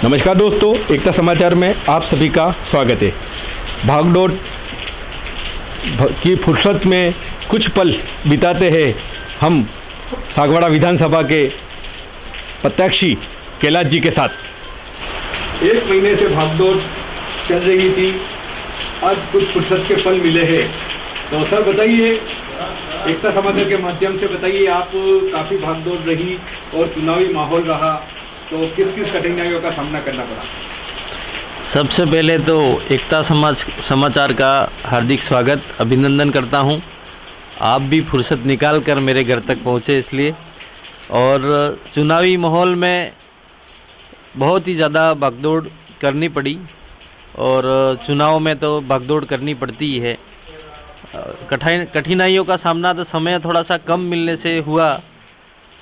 नमस्कार दोस्तों, एकता समाचार में आप सभी का स्वागत है। भागदौड़ की फुर्सत में कुछ पल बिताते हैं हम सागवाड़ा विधानसभा के प्रत्याशी कैलाश जी के साथ। एक महीने से भागदौड़ चल रही थी, आज कुछ फुर्सत के पल मिले हैं। तो सर बताइए, एकता समाचार के माध्यम से बताइए, आप काफ़ी भागदौड़ रही और चुनावी माहौल रहा, तो किस किस कठिनाइयों का सामना करना पड़ा? सबसे पहले तो एकता समाचार का हार्दिक स्वागत, अभिनंदन करता हूं। आप भी फुर्सत निकाल कर मेरे घर तक पहुंचे इसलिए। और चुनावी माहौल में बहुत ही ज़्यादा भागदौड़ करनी पड़ी और चुनाव में तो भागदौड़ करनी पड़ती ही है। कठिनाइयों का सामना तो समय थोड़ा सा कम मिलने से हुआ,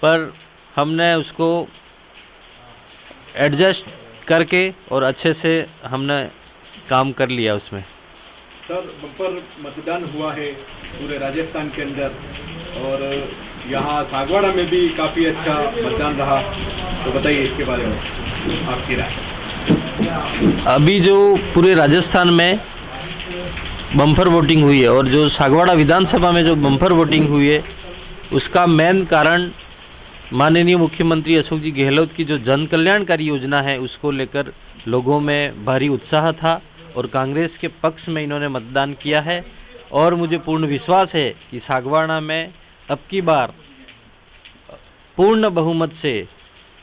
पर हमने उसको एडजस्ट करके और अच्छे से हमने काम कर लिया उसमें। सर, बम्पर मतदान हुआ है पूरे राजस्थान के अंदर और यहाँ सागवाड़ा में भी काफ़ी अच्छा मतदान रहा, तो बताइए इसके बारे में आपकी राय। अभी जो पूरे राजस्थान में बम्पर वोटिंग हुई है और जो सागवाड़ा विधानसभा में जो बम्पर वोटिंग हुई है, उसका मेन कारण माननीय मुख्यमंत्री अशोक जी गहलोत की जो जन कल्याणकारी योजना है उसको लेकर लोगों में भारी उत्साह था और कांग्रेस के पक्ष में इन्होंने मतदान किया है। और मुझे पूर्ण विश्वास है कि सागवाड़ा में अब की बार पूर्ण बहुमत से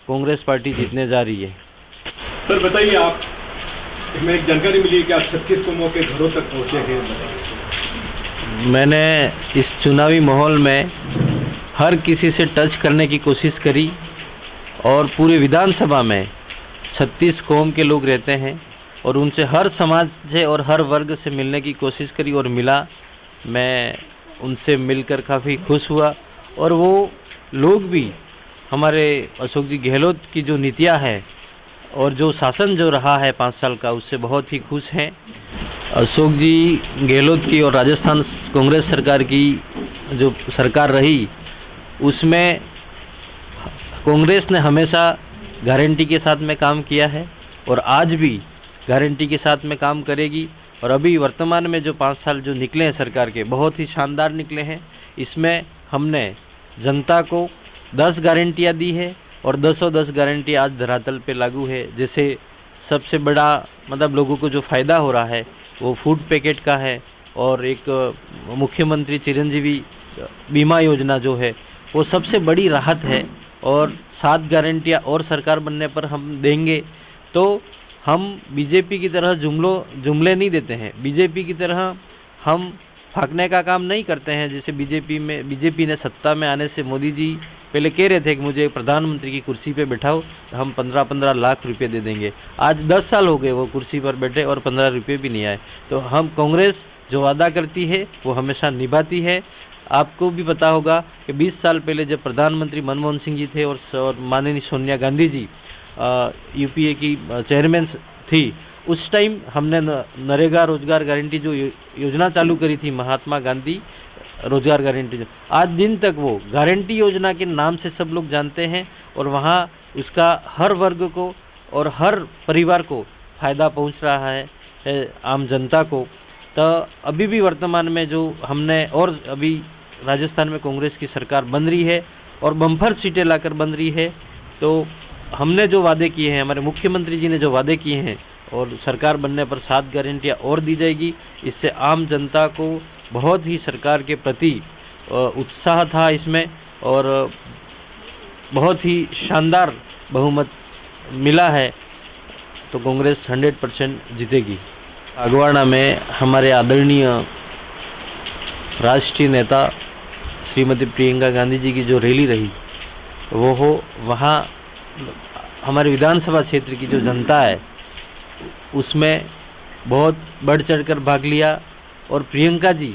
कांग्रेस पार्टी जीतने जा रही है। सर बताइए, आप हमें एक जानकारी मिली कि आप 36 कौमों के घरों तक पहुँचे हैं। मैंने इस चुनावी माहौल में हर किसी से टच करने की कोशिश करी और पूरे विधानसभा में 36 कौम के लोग रहते हैं और उनसे हर समाज से और हर वर्ग से मिलने की कोशिश करी और मिला। मैं उनसे मिलकर काफ़ी खुश हुआ और वो लोग भी हमारे अशोक जी गहलोत की जो नीतियां हैं और जो शासन जो रहा है 5 साल का, उससे बहुत ही खुश हैं। अशोक जी गहलोत की और राजस्थान कांग्रेस सरकार की जो सरकार रही, उसमें कांग्रेस ने हमेशा गारंटी के साथ में काम किया है और आज भी गारंटी के साथ में काम करेगी। और अभी वर्तमान में जो 5 साल जो निकले हैं सरकार के, बहुत ही शानदार निकले हैं। इसमें हमने जनता को 10 गारंटियाँ दी है और 10 गारंटी आज धरातल पे लागू है। जैसे सबसे बड़ा मतलब लोगों को जो फ़ायदा हो रहा है वो फूड पैकेट का है और एक मुख्यमंत्री चिरंजीवी बीमा योजना जो है वो सबसे बड़ी राहत है। और 7 गारंटियाँ और सरकार बनने पर हम देंगे। तो हम बीजेपी की तरह जुमले नहीं देते हैं, बीजेपी की तरह हम फाँकने का काम नहीं करते हैं। जैसे बीजेपी ने सत्ता में आने से मोदी जी पहले कह रहे थे कि मुझे प्रधानमंत्री की कुर्सी पे बैठाओ, हम 15-15 लाख रुपए दे देंगे। आज 10 साल हो गए वो कुर्सी पर बैठे और 15 रुपये भी नहीं आए। तो हम कांग्रेस जो वादा करती है वो हमेशा निभाती है। आपको भी पता होगा कि 20 साल पहले जब प्रधानमंत्री मनमोहन सिंह जी थे और माननीय सोनिया गांधी जी यूपीए की चेयरमैन थी, उस टाइम हमने नरेगा रोजगार गारंटी जो योजना चालू करी थी, महात्मा गांधी रोजगार गारंटी, आज दिन तक वो गारंटी योजना के नाम से सब लोग जानते हैं और वहाँ उसका हर वर्ग को और हर परिवार को फ़ायदा पहुँच रहा है आम जनता को। तो अभी भी वर्तमान में जो हमने, और अभी राजस्थान में कांग्रेस की सरकार बन रही है और बम्पर सीटें लाकर बन रही है। तो हमने जो वादे किए हैं, हमारे मुख्यमंत्री जी ने जो वादे किए हैं, और सरकार बनने पर 7 गारंटियाँ और दी जाएगी। इससे आम जनता को बहुत ही सरकार के प्रति उत्साह था इसमें और बहुत ही शानदार बहुमत मिला है। तो कांग्रेस 100% जीतेगी। सागवाड़ा में हमारे आदरणीय राष्ट्रीय नेता श्रीमती प्रियंका गांधी जी की जो रैली रही, वो हो वहाँ हमारे विधानसभा क्षेत्र की जो जनता है उसमें बहुत बढ़ चढ़कर भाग लिया। और प्रियंका जी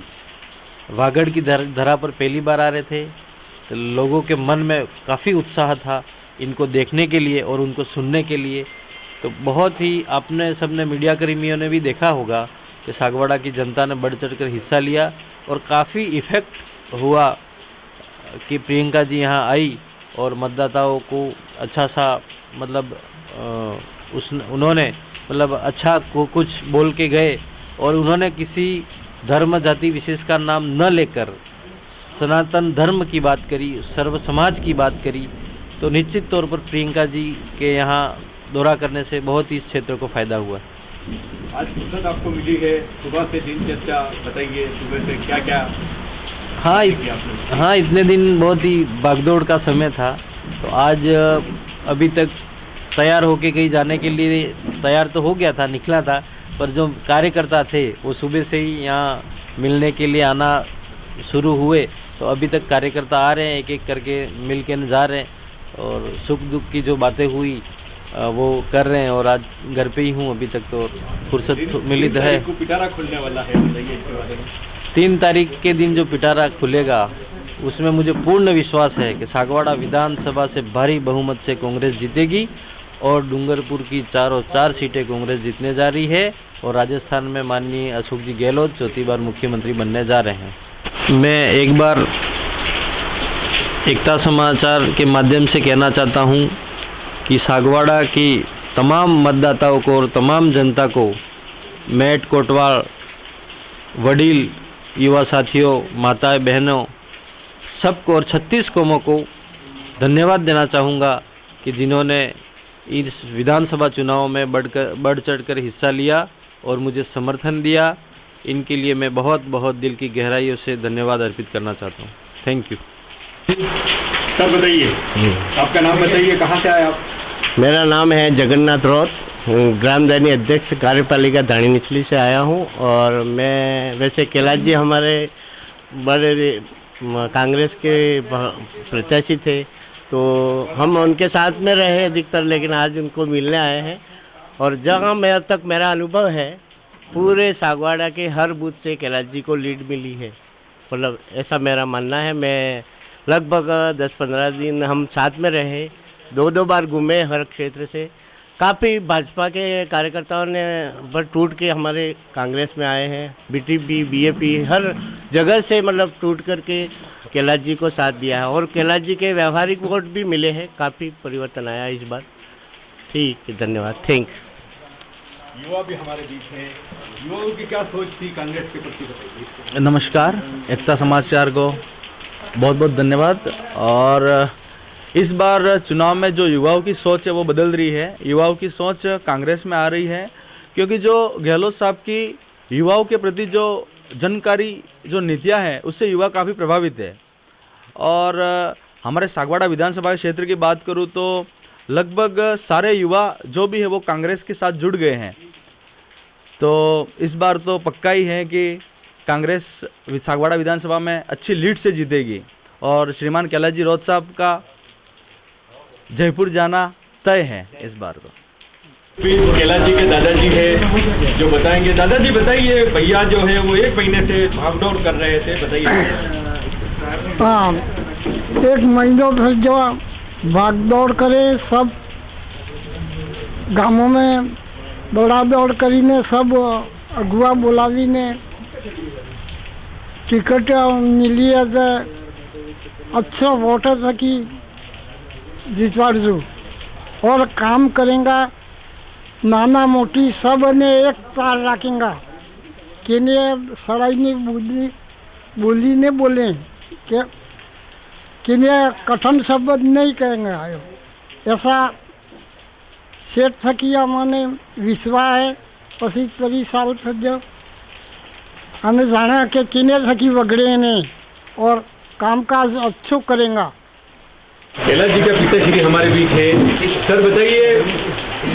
वागड़ की धरा पर पहली बार आ रहे थे, तो लोगों के मन में काफ़ी उत्साह था इनको देखने के लिए और उनको सुनने के लिए। तो बहुत ही आपने सबने मीडिया कर्मियों ने भी देखा होगा कि सागवाड़ा की जनता ने बढ़ चढ़कर हिस्सा लिया और काफ़ी इफ़ेक्ट हुआ कि प्रियंका जी यहाँ आई और मतदाताओं को अच्छा सा मतलब उन्होंने मतलब अच्छा को कुछ बोल के गए और उन्होंने किसी धर्म जाति विशेष का नाम न लेकर सनातन धर्म की बात करी, सर्व समाज की बात करी, तो निश्चित तौर पर प्रियंका जी के यहाँ दौरा करने से बहुत ही इस क्षेत्र को फ़ायदा हुआ। आज फुर्सत आपको मिली है, सुबह से दिनचर्या बताइए, सुबह से क्या क्या हाँ, इतने दिन बहुत ही भागदौड़ का समय था, तो आज अभी तक तैयार होके कहीं जाने के लिए तैयार तो हो गया था, निकला था, पर जो कार्यकर्ता थे वो सुबह से ही यहाँ मिलने के लिए आना शुरू हुए, तो अभी तक कार्यकर्ता आ रहे हैं, एक एक करके मिल के जा रहे हैं और सुख दुख की जो बातें हुई वो कर रहे हैं। और आज घर पे ही हूँ अभी तक, तो फुर्सत मिली तो है। पिटारा खुलने वाला है, बताइए इसके बारे में। 3 तारीख के दिन जो पिटारा खुलेगा उसमें मुझे पूर्ण विश्वास है कि सागवाड़ा विधानसभा से भारी बहुमत से कांग्रेस जीतेगी और डूंगरपुर की 4 सीटें कांग्रेस जीतने जा रही है और राजस्थान में माननीय अशोक जी गहलोत चौथी बार मुख्यमंत्री बनने जा रहे हैं। मैं एक बार एकता समाचार के माध्यम से कहना चाहता हूं कि सागवाड़ा की तमाम मतदाताओं को और तमाम जनता को, मेट कोटवाल, वडील, युवा साथियों, माताएं बहनों, सबको और 36 कौमों को धन्यवाद देना चाहूँगा कि जिन्होंने इस विधानसभा चुनाव में बढ़ चढ़कर हिस्सा लिया और मुझे समर्थन दिया। इनके लिए मैं बहुत बहुत दिल की गहराइयों से धन्यवाद अर्पित करना चाहता हूँ। Thank you. सर बताइए, आपका नाम बताइए, कहाँ से आए आप? मेरा नाम है जगन्नाथ रौत, ग्राम दैनी अध्यक्ष कार्यपालिका धाणी निचली से आया हूं। और मैं वैसे कैलाश जी हमारे बड़े कांग्रेस के प्रत्याशी थे, तो हम उनके साथ में रहे अधिकतर, लेकिन आज उनको मिलने आए हैं। और जहाँ मेरा तक मेरा अनुभव है, पूरे सागवाड़ा के हर बूथ से कैलाश जी को लीड मिली है, मतलब ऐसा मेरा मानना है। मैं लगभग 10-15 दिन हम साथ में रहे, 2 बार घूमे हर क्षेत्र से। काफ़ी भाजपा के कार्यकर्ताओं ने पर टूट के हमारे कांग्रेस में आए हैं, बीटीपी, बीएपी, हर जगह से मतलब टूट करके कैलाश जी को साथ दिया है। और कैलाश जी के व्यवहारिक वोट भी मिले हैं, काफ़ी परिवर्तन आया इस बार। ठीक है, धन्यवाद, थैंक यू। युवा भी हमारे बीच हैं, युवाओं की क्या सोच थी कांग्रेस के प्रति, बताइए। नमस्कार, एकता समाचार को बहुत बहुत धन्यवाद। और इस बार चुनाव में जो युवाओं की सोच है वो बदल रही है, युवाओं की सोच कांग्रेस में आ रही है, क्योंकि जो गहलोत साहब की युवाओं के प्रति जो जनकारी जो नीतियां हैं उससे युवा काफ़ी प्रभावित है। और हमारे सागवाड़ा विधानसभा क्षेत्र की बात करूं तो लगभग सारे युवा जो भी है वो कांग्रेस के साथ जुड़ गए हैं। तो इस बार तो पक्का ही है कि कांग्रेस सागवाड़ा विधानसभा में अच्छी लीड से जीतेगी और श्रीमान कैलाश जी रौत साहब का जयपुर जाना तय है इस बार तो। फिर कैलाश जी के दादाजी है जो बताएंगे। दादाजी बताइए, भैया जो है वो 1 महीने से भागदौड़ कर रहे थे, बताइए। हाँ, 1 महीनों से जो भागदौड़ करे, सब गामों में दौड़ा दौड़ करीने, सब अगुआ बोलावीने टिकट मिली है तो अच्छा वोट थकी जितवाड़ू और काम करेंगा, नाना मोटी सब ने एक तार रखेंगा कि सड़ाई नहीं बोली ने बोले कि कठिन शब्द नहीं कहेंगे आयो, ऐसा सेठ थकिया माने विश्वास है। पसी 30 साल से जो हमें जाना कि किने थकी वगड़े ने और कामकाज अच्छो करेंगा। कैलाश जी का पिताश्री हमारे बीच है। सर बताइए,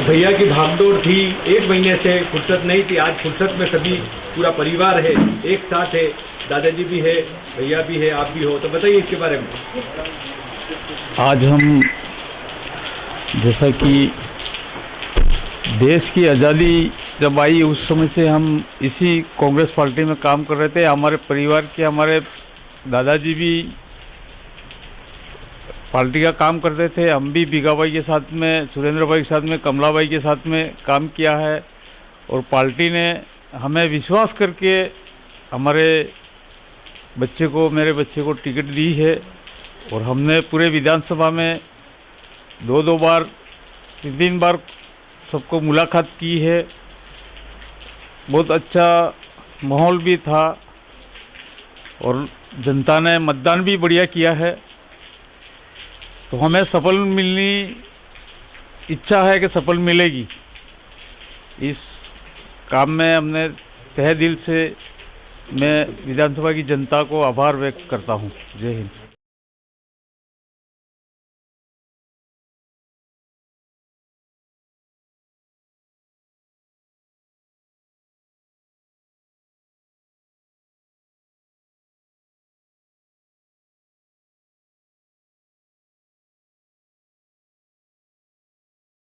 भैया की भागदौड़ थी, 1 महीने से फुर्सत नहीं थी, आज फुर्सत में सभी पूरा परिवार है, एक साथ है, दादाजी भी है, भैया भी है, आप भी हो, तो बताइए इसके बारे में। आज हम जैसा कि देश की आज़ादी जब आई उस समय से हम इसी कांग्रेस पार्टी में काम कर रहे थे। हमारे परिवार के हमारे दादाजी भी पार्टी का काम करते थे, हम भी बीगा भाई के साथ में, सुरेंद्र भाई के साथ में, कमला भाई के साथ में काम किया है। और पार्टी ने हमें विश्वास करके हमारे बच्चे को, मेरे बच्चे को टिकट दी है और हमने पूरे विधानसभा में 2 बार 3 बार सबको मुलाकात की है। बहुत अच्छा माहौल भी था और जनता ने मतदान भी बढ़िया किया है। तो हमें सफल मिलनी इच्छा है कि सफल मिलेगी। इस काम में हमने तहे दिल से मैं विधानसभा की जनता को आभार व्यक्त करता हूँ। जय हिंद।